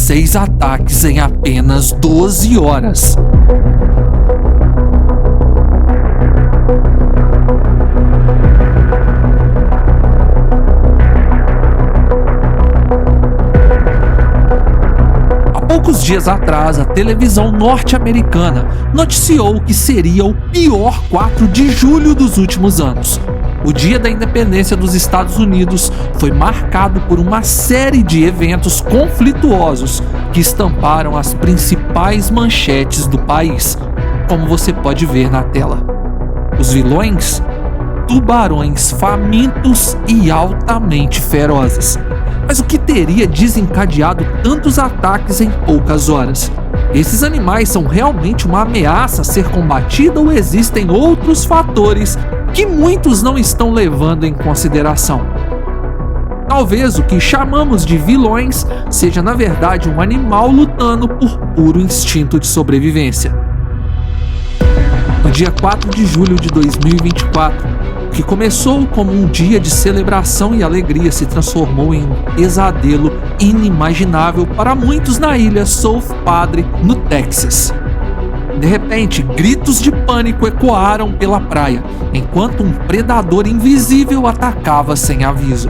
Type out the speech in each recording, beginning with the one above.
6 ataques em apenas 12 horas. Poucos dias atrás, a televisão norte-americana noticiou que seria o pior 4 de julho dos últimos anos. O dia da independência dos Estados Unidos foi marcado por uma série de eventos conflituosos que estamparam as principais manchetes do país, como você pode ver na tela. Os vilões? Tubarões famintos e altamente ferozes. Mas o que teria desencadeado tantos ataques em poucas horas? Esses animais são realmente uma ameaça a ser combatida ou existem outros fatores que muitos não estão levando em consideração? Talvez o que chamamos de vilões seja na verdade um animal lutando por puro instinto de sobrevivência. No dia 4 de julho de 2024, que começou como um dia de celebração e alegria se transformou em um pesadelo inimaginável para muitos na ilha South Padre, no Texas. De repente, gritos de pânico ecoaram pela praia, enquanto um predador invisível atacava sem aviso.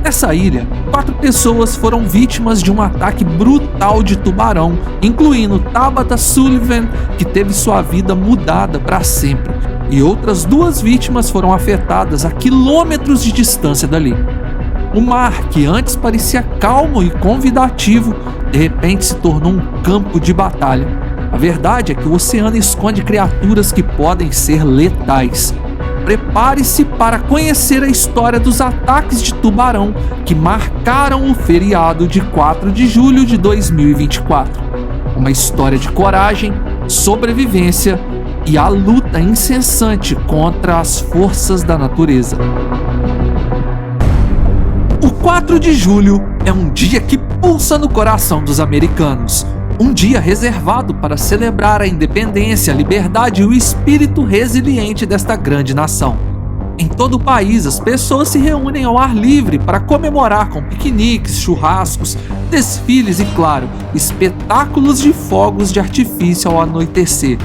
Nessa ilha, 4 pessoas foram vítimas de um ataque brutal de tubarão, incluindo Tabitha Sullivan, que teve sua vida mudada para sempre, e outras 2 vítimas foram afetadas a quilômetros de distância dali. O mar, que antes parecia calmo e convidativo, de repente se tornou um campo de batalha. A verdade é que o oceano esconde criaturas que podem ser letais. Prepare-se para conhecer a história dos ataques de tubarão que marcaram o feriado de 4 de julho de 2024. Uma história de coragem, sobrevivência e a luta incessante contra as forças da natureza. O 4 de julho é um dia que pulsa no coração dos americanos. Um dia reservado para celebrar a independência, a liberdade e o espírito resiliente desta grande nação. Em todo o país, as pessoas se reúnem ao ar livre para comemorar com piqueniques, churrascos, desfiles e, claro, espetáculos de fogos de artifício ao anoitecer.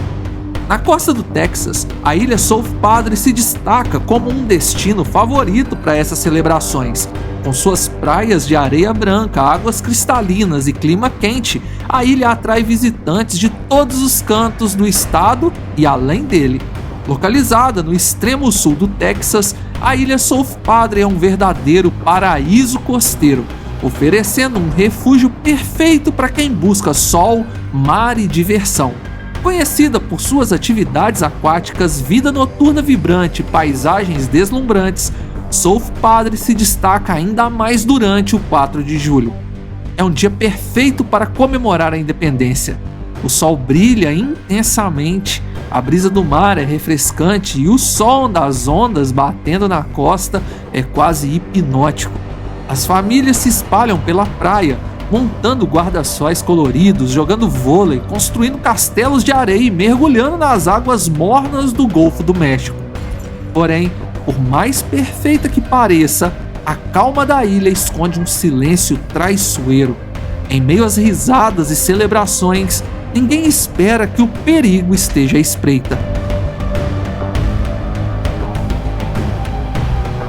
Na costa do Texas, a ilha South Padre se destaca como um destino favorito para essas celebrações. Com suas praias de areia branca, águas cristalinas e clima quente, a ilha atrai visitantes de todos os cantos do estado e além dele. Localizada no extremo sul do Texas, a ilha South Padre é um verdadeiro paraíso costeiro, oferecendo um refúgio perfeito para quem busca sol, mar e diversão. Conhecida por suas atividades aquáticas, vida noturna vibrante e paisagens deslumbrantes, South Padre se destaca ainda mais durante o 4 de julho. É um dia perfeito para comemorar a independência. O sol brilha intensamente, a brisa do mar é refrescante e o som das ondas batendo na costa é quase hipnótico. As famílias se espalham pela praia, montando guarda-sóis coloridos, jogando vôlei, construindo castelos de areia e mergulhando nas águas mornas do Golfo do México. Porém, por mais perfeita que pareça, a calma da ilha esconde um silêncio traiçoeiro. Em meio às risadas e celebrações, ninguém espera que o perigo esteja à espreita.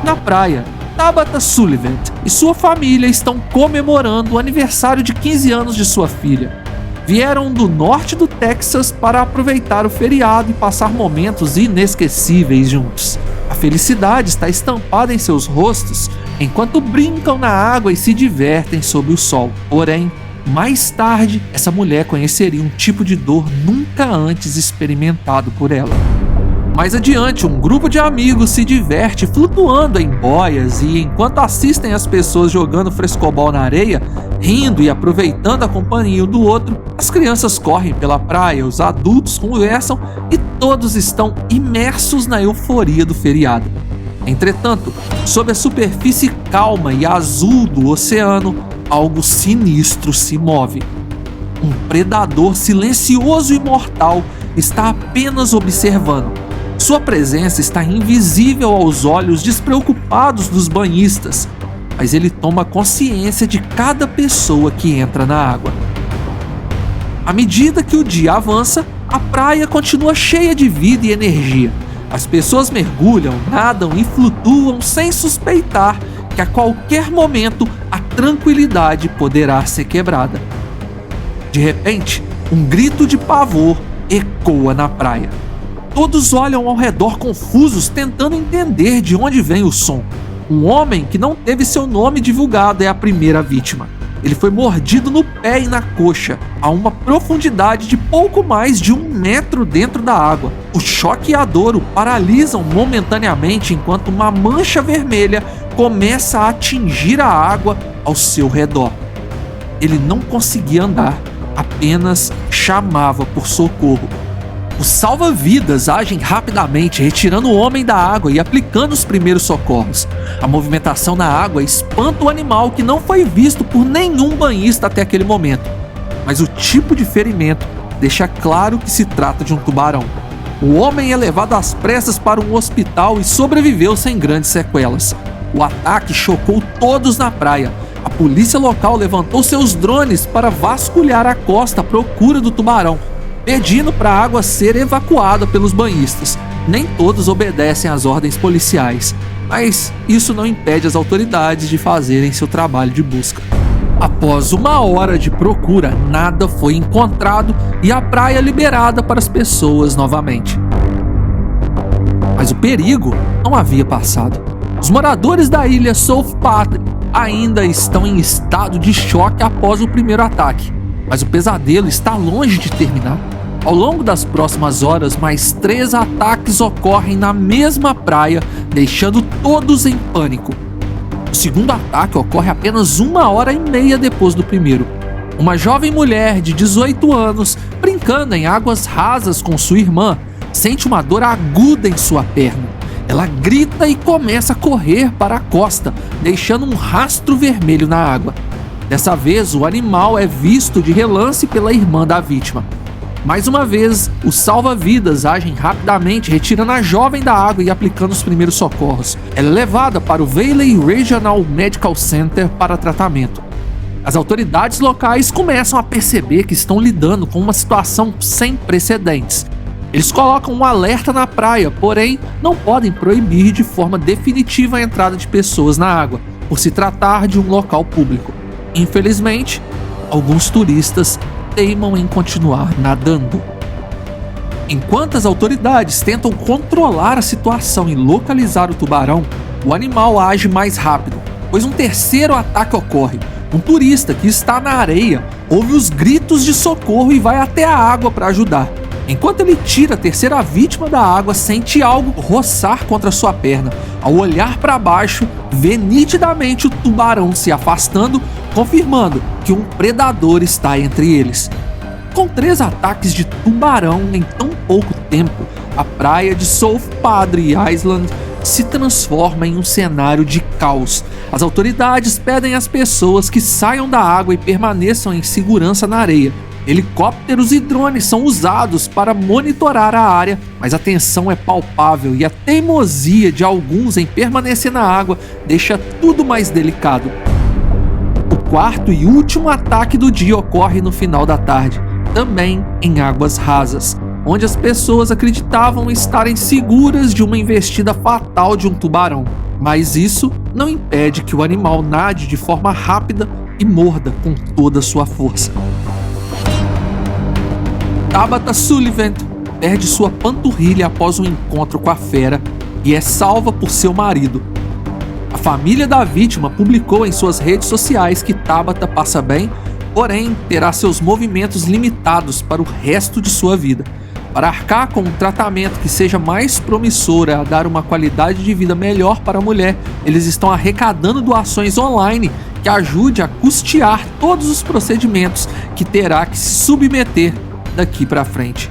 Na praia, Tabitha Sullivan e sua família estão comemorando o aniversário de 15 anos de sua filha. Vieram do norte do Texas para aproveitar o feriado e passar momentos inesquecíveis juntos. A felicidade está estampada em seus rostos enquanto brincam na água e se divertem sob o sol. Porém, mais tarde, essa mulher conheceria um tipo de dor nunca antes experimentado por ela. Mais adiante, um grupo de amigos se diverte flutuando em boias e, enquanto assistem as pessoas jogando frescobol na areia, rindo e aproveitando a companhia um do outro, as crianças correm pela praia, os adultos conversam e todos estão imersos na euforia do feriado. Entretanto, sob a superfície calma e azul do oceano, algo sinistro se move. Um predador silencioso e mortal está apenas observando. Sua presença está invisível aos olhos despreocupados dos banhistas, mas ele toma consciência de cada pessoa que entra na água. À medida que o dia avança, a praia continua cheia de vida e energia. As pessoas mergulham, nadam e flutuam sem suspeitar que a qualquer momento a tranquilidade poderá ser quebrada. De repente, um grito de pavor ecoa na praia. Todos olham ao redor confusos, tentando entender de onde vem o som. Um homem que não teve seu nome divulgado é a primeira vítima. Ele foi mordido no pé e na coxa, a uma profundidade de pouco mais de 1 metro dentro da água. O choque e a dor o paralisam momentaneamente enquanto uma mancha vermelha começa a atingir a água ao seu redor. Ele não conseguia andar, apenas chamava por socorro. Os salva-vidas agem rapidamente, retirando o homem da água e aplicando os primeiros socorros. A movimentação na água espanta o animal, que não foi visto por nenhum banhista até aquele momento. Mas o tipo de ferimento deixa claro que se trata de um tubarão. O homem é levado às pressas para um hospital e sobreviveu sem grandes sequelas. O ataque chocou todos na praia. A polícia local levantou seus drones para vasculhar a costa à procura do tubarão, pedindo para a água ser evacuada pelos banhistas. Nem todos obedecem às ordens policiais, mas isso não impede as autoridades de fazerem seu trabalho de busca. Após 1 hora de procura, nada foi encontrado e a praia liberada para as pessoas novamente. Mas o perigo não havia passado. Os moradores da ilha South Padre ainda estão em estado de choque após o primeiro ataque, mas o pesadelo está longe de terminar. Ao longo das próximas horas, mais 3 ataques ocorrem na mesma praia, deixando todos em pânico. O segundo ataque ocorre apenas 1h30 depois do primeiro. Uma jovem mulher de 18 anos, brincando em águas rasas com sua irmã, sente uma dor aguda em sua perna. Ela grita e começa a correr para a costa, deixando um rastro vermelho na água. Dessa vez, o animal é visto de relance pela irmã da vítima. Mais uma vez, os salva-vidas agem rapidamente, retirando a jovem da água e aplicando os primeiros socorros. Ela é levada para o Valley Regional Medical Center para tratamento. As autoridades locais começam a perceber que estão lidando com uma situação sem precedentes. Eles colocam um alerta na praia, porém não podem proibir de forma definitiva a entrada de pessoas na água, por se tratar de um local público. Infelizmente, alguns turistas teimam em continuar nadando. Enquanto as autoridades tentam controlar a situação e localizar o tubarão, o animal age mais rápido, pois um terceiro ataque ocorre. Um turista que está na areia ouve os gritos de socorro e vai até a água para ajudar. Enquanto ele tira a terceira vítima da água, sente algo roçar contra sua perna. Ao olhar para baixo, vê nitidamente o tubarão se afastando, confirmando que um predador está entre eles. Com 3 ataques de tubarão em tão pouco tempo, a praia de South Padre Island se transforma em um cenário de caos. As autoridades pedem às pessoas que saiam da água e permaneçam em segurança na areia. Helicópteros e drones são usados para monitorar a área, mas a tensão é palpável e a teimosia de alguns em permanecer na água deixa tudo mais delicado. O quarto e último ataque do dia ocorre no final da tarde, também em águas rasas, onde as pessoas acreditavam estarem seguras de uma investida fatal de um tubarão. Mas isso não impede que o animal nade de forma rápida e morda com toda a sua força. Tabitha Sullivan perde sua panturrilha após um encontro com a fera e é salva por seu marido. A família da vítima publicou em suas redes sociais que Tabitha passa bem, porém terá seus movimentos limitados para o resto de sua vida. Para arcar com um tratamento que seja mais promissor a dar uma qualidade de vida melhor para a mulher, eles estão arrecadando doações online que ajude a custear todos os procedimentos que terá que se submeter daqui para frente.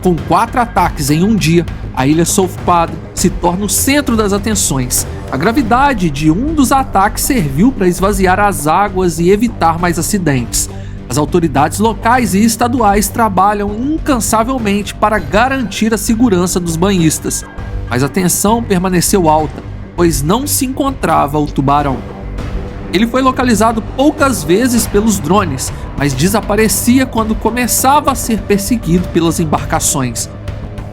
Com 4 ataques em um dia, a ilha South Padre se torna o centro das atenções. A gravidade de um dos ataques serviu para esvaziar as águas e evitar mais acidentes. As autoridades locais e estaduais trabalham incansavelmente para garantir a segurança dos banhistas, mas a tensão permaneceu alta, pois não se encontrava o tubarão. Ele foi localizado poucas vezes pelos drones, mas desaparecia quando começava a ser perseguido pelas embarcações.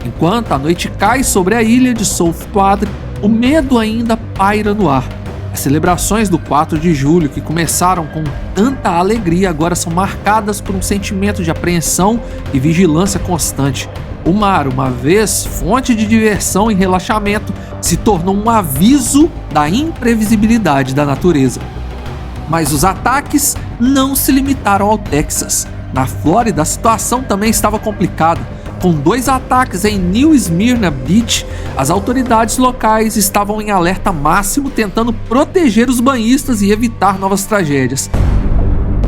Enquanto a noite cai sobre a ilha de South Padre, o medo ainda paira no ar. As celebrações do 4 de julho, que começaram com tanta alegria, agora são marcadas por um sentimento de apreensão e vigilância constante. O mar, uma vez fonte de diversão e relaxamento, se tornou um aviso da imprevisibilidade da natureza. Mas os ataques não se limitaram ao Texas. Na Flórida, a situação também estava complicada. Com 2 ataques em New Smyrna Beach, as autoridades locais estavam em alerta máximo, tentando proteger os banhistas e evitar novas tragédias.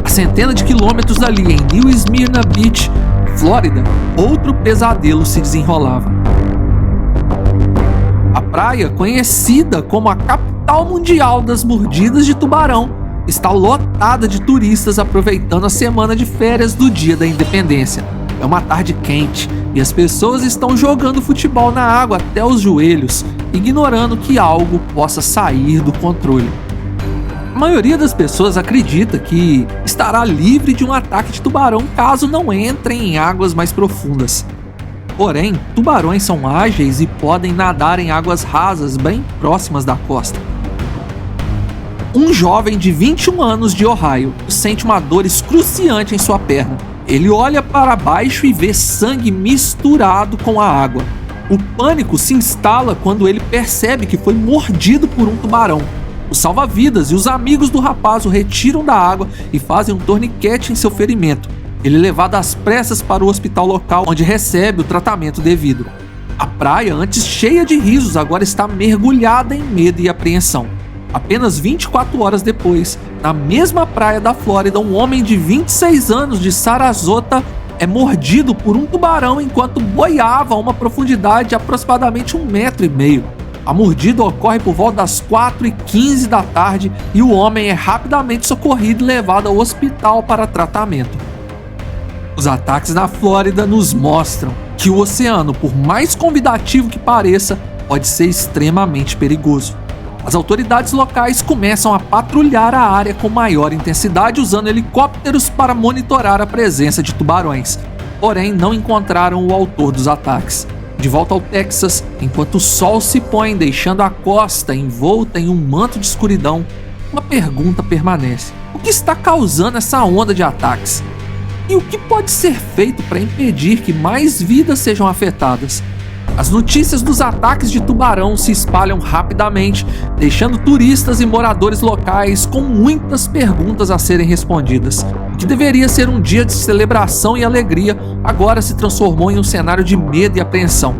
A centenas de quilômetros dali, em New Smyrna Beach, Flórida, outro pesadelo se desenrolava. A praia, conhecida como a capital mundial das mordidas de tubarão, está lotada de turistas aproveitando a semana de férias do Dia da Independência. É uma tarde quente e as pessoas estão jogando futebol na água até os joelhos, ignorando que algo possa sair do controle. A maioria das pessoas acredita que estará livre de um ataque de tubarão caso não entrem em águas mais profundas. Porém, tubarões são ágeis e podem nadar em águas rasas bem próximas da costa. Um jovem de 21 anos de Ohio sente uma dor excruciante em sua perna. Ele olha para baixo e vê sangue misturado com a água. O pânico se instala quando ele percebe que foi mordido por um tubarão. Os salva-vidas e os amigos do rapaz o retiram da água e fazem um torniquete em seu ferimento. Ele é levado às pressas para o hospital local, onde recebe o tratamento devido. A praia, antes cheia de risos, agora está mergulhada em medo e apreensão. Apenas 24 horas depois, na mesma praia da Flórida, um homem de 26 anos de Sarasota é mordido por um tubarão enquanto boiava a uma profundidade de aproximadamente 1,5 metros. A mordida ocorre por volta das 4h15 da tarde e o homem é rapidamente socorrido e levado ao hospital para tratamento. Os ataques na Flórida nos mostram que o oceano, por mais convidativo que pareça, pode ser extremamente perigoso. As autoridades locais começam a patrulhar a área com maior intensidade usando helicópteros para monitorar a presença de tubarões, porém não encontraram o autor dos ataques. De volta ao Texas, enquanto o sol se põe deixando a costa envolta em um manto de escuridão, uma pergunta permanece: o que está causando essa onda de ataques? E o que pode ser feito para impedir que mais vidas sejam afetadas? As notícias dos ataques de tubarão se espalham rapidamente, deixando turistas e moradores locais com muitas perguntas a serem respondidas. O que deveria ser um dia de celebração e alegria, agora se transformou em um cenário de medo e apreensão.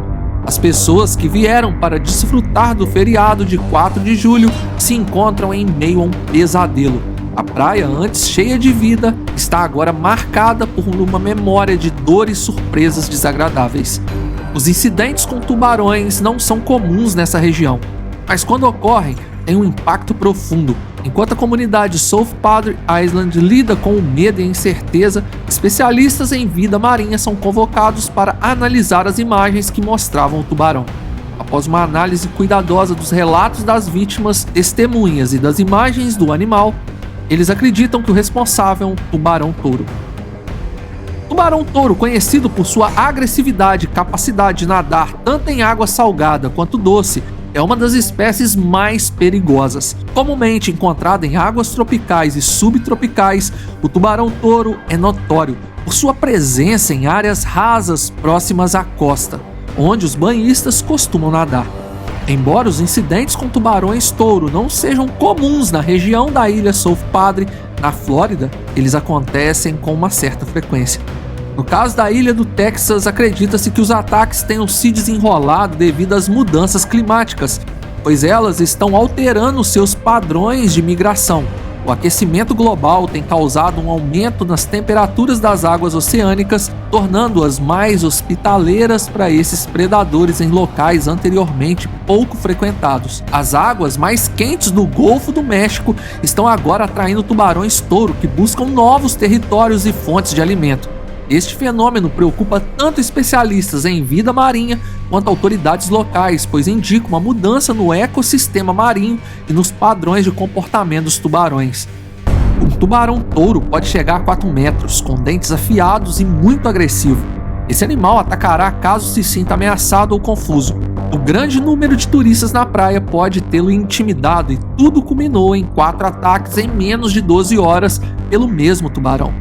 As pessoas que vieram para desfrutar do feriado de 4 de julho se encontram em meio a um pesadelo. A praia, antes cheia de vida, está agora marcada por uma memória de dores e surpresas desagradáveis. Os incidentes com tubarões não são comuns nessa região, mas quando ocorrem, têm um impacto profundo. Enquanto a comunidade South Padre Island lida com o medo e a incerteza, especialistas em vida marinha são convocados para analisar as imagens que mostravam o tubarão. Após uma análise cuidadosa dos relatos das vítimas, testemunhas e das imagens do animal, eles acreditam que o responsável é um tubarão-touro. Tubarão-touro, conhecido por sua agressividade e capacidade de nadar tanto em água salgada quanto doce, é uma das espécies mais perigosas. Comumente encontrado em águas tropicais e subtropicais, o tubarão-touro é notório por sua presença em áreas rasas próximas à costa, onde os banhistas costumam nadar. Embora os incidentes com tubarões-touro não sejam comuns na região da ilha South Padre, na Flórida, eles acontecem com uma certa frequência. No caso da ilha do Texas, acredita-se que os ataques tenham se desenrolado devido às mudanças climáticas, pois elas estão alterando seus padrões de migração. O aquecimento global tem causado um aumento nas temperaturas das águas oceânicas, tornando-as mais hospitaleiras para esses predadores em locais anteriormente pouco frequentados. As águas mais quentes do Golfo do México estão agora atraindo tubarões-touro que buscam novos territórios e fontes de alimento. Este fenômeno preocupa tanto especialistas em vida marinha quanto autoridades locais, pois indica uma mudança no ecossistema marinho e nos padrões de comportamento dos tubarões. O tubarão-touro pode chegar a 4 metros, com dentes afiados e muito agressivo. Esse animal atacará caso se sinta ameaçado ou confuso. O grande número de turistas na praia pode tê-lo intimidado e tudo culminou em 4 ataques em menos de 12 horas pelo mesmo tubarão.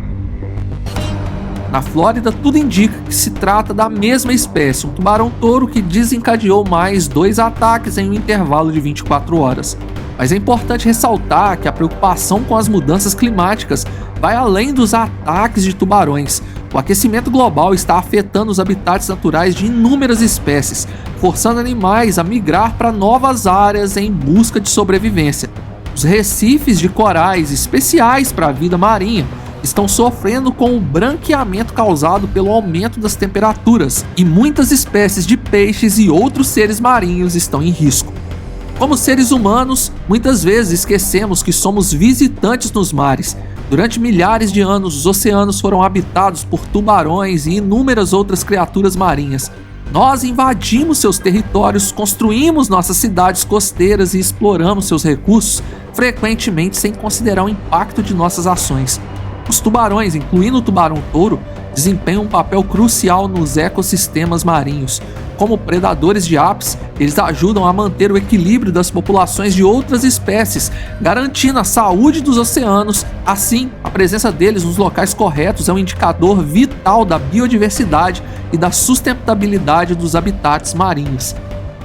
Na Flórida, tudo indica que se trata da mesma espécie, um tubarão-touro que desencadeou mais 2 ataques em um intervalo de 24 horas. Mas é importante ressaltar que a preocupação com as mudanças climáticas vai além dos ataques de tubarões. O aquecimento global está afetando os habitats naturais de inúmeras espécies, forçando animais a migrar para novas áreas em busca de sobrevivência. Os recifes de corais especiais para a vida marinha estão sofrendo com o branqueamento causado pelo aumento das temperaturas, e muitas espécies de peixes e outros seres marinhos estão em risco. Como seres humanos, muitas vezes esquecemos que somos visitantes nos mares. Durante milhares de anos, os oceanos foram habitados por tubarões e inúmeras outras criaturas marinhas. Nós invadimos seus territórios, construímos nossas cidades costeiras e exploramos seus recursos, frequentemente sem considerar o impacto de nossas ações. Os tubarões, incluindo o tubarão-touro, desempenham um papel crucial nos ecossistemas marinhos. Como predadores de apes, eles ajudam a manter o equilíbrio das populações de outras espécies, garantindo a saúde dos oceanos. Assim, a presença deles nos locais corretos é um indicador vital da biodiversidade e da sustentabilidade dos habitats marinhos.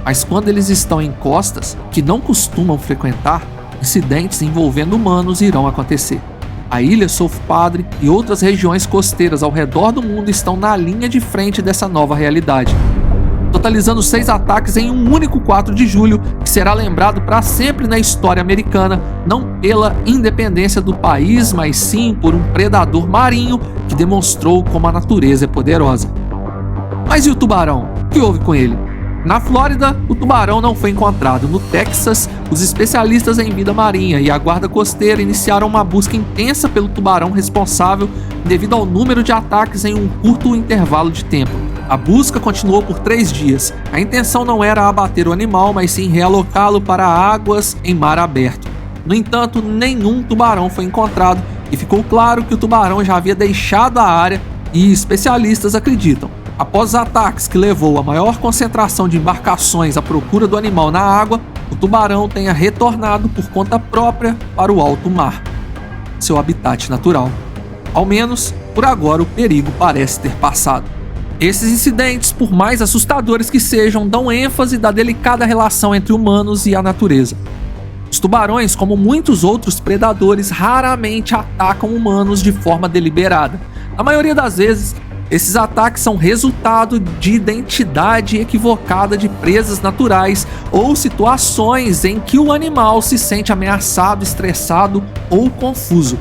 Mas quando eles estão em costas, que não costumam frequentar, incidentes envolvendo humanos irão acontecer. A ilha South Padre e outras regiões costeiras ao redor do mundo estão na linha de frente dessa nova realidade, totalizando 6 ataques em um único 4 de julho, que será lembrado para sempre na história americana, não pela independência do país, mas sim por um predador marinho que demonstrou como a natureza é poderosa. Mas e o tubarão? O que houve com ele? Na Flórida, o tubarão não foi encontrado. No Texas, os especialistas em vida marinha e a guarda costeira iniciaram uma busca intensa pelo tubarão responsável devido ao número de ataques em um curto intervalo de tempo. A busca continuou por 3 dias. A intenção não era abater o animal, mas sim realocá-lo para águas em mar aberto. No entanto, nenhum tubarão foi encontrado e ficou claro que o tubarão já havia deixado a área, e especialistas acreditam, após os ataques que levou a maior concentração de embarcações à procura do animal na água, o tubarão tenha retornado por conta própria para o alto mar, seu habitat natural. Ao menos, por agora, o perigo parece ter passado. Esses incidentes, por mais assustadores que sejam, dão ênfase da delicada relação entre humanos e a natureza. Os tubarões, como muitos outros predadores, raramente atacam humanos de forma deliberada. Na maioria das vezes, esses ataques são resultado de identidade equivocada de presas naturais ou situações em que o animal se sente ameaçado, estressado ou confuso.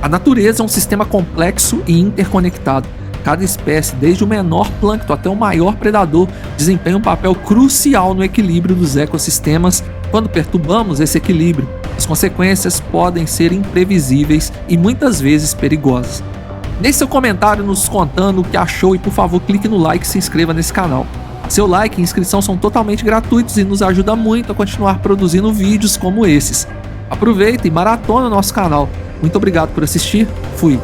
A natureza é um sistema complexo e interconectado. Cada espécie, desde o menor plâncton até o maior predador, desempenha um papel crucial no equilíbrio dos ecossistemas. Quando perturbamos esse equilíbrio, as consequências podem ser imprevisíveis e muitas vezes perigosas. Deixe seu comentário nos contando o que achou e, por favor, clique no like e se inscreva nesse canal. Seu like e inscrição são totalmente gratuitos e nos ajuda muito a continuar produzindo vídeos como esses. Aproveita e maratona o nosso canal. Muito obrigado por assistir. Fui!